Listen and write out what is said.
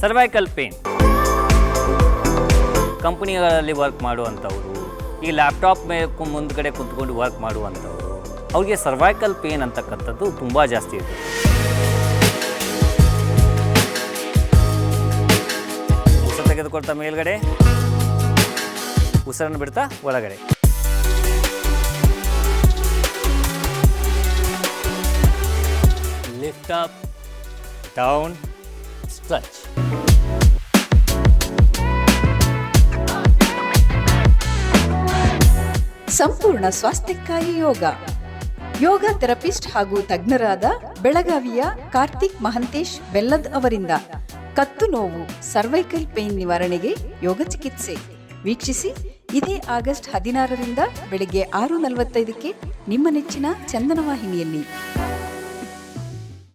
Cervical pain. ಕಂಪನಿಗಳಲ್ಲಿ work ಮಾಡುವಂಥವ್ರು, ಈ laptop ಮುಂದ್ಗಡೆ ಕುಂತ್ಕೊಂಡು ವರ್ಕ್ ಮಾಡುವಂಥವ್ರು, ಅವ್ರಿಗೆ ಸರ್ವೈಕಲ್ ಪೇನ್ ಅಂತಕ್ಕಂಥದ್ದು ತುಂಬ ಜಾಸ್ತಿ ಇದೆ. ಉಸಿರು ತೆಗೆದುಕೊಳ್ತಾ ಮೇಲ್ಗಡೆ, ಉಸಿರನ್ನು ಬಿಡ್ತಾ ಒಳಗಡೆ. Lift up, down, stretch. ಸಂಪೂರ್ಣ ಸ್ವಾಸ್ಥ್ಯಕ್ಕಾಗಿ ಯೋಗ ಥೆರಪಿಸ್ಟ್ ಹಾಗೂ ತಜ್ಞರಾದ ಬೆಳಗಾವಿಯ ಕಾರ್ತಿಕ್ ಮಹಂತೇಶ್ ಬೆಲ್ಲದ್ ಅವರಿಂದ ಕತ್ತು ನೋವು, ಸರ್ವೈಕಲ್ ಪೇನ್ ನಿವಾರಣೆಗೆ ಯೋಗ ಚಿಕಿತ್ಸೆ ವೀಕ್ಷಿಸಿ. ಇದೇ ಆಗಸ್ಟ್ 16ರಿಂದ ಬೆಳಗ್ಗೆ 6:45ಕ್ಕೆ ನಿಮ್ಮ ನೆಚ್ಚಿನ ಚಂದನ ವಾಹಿನಿಯಲ್ಲಿ.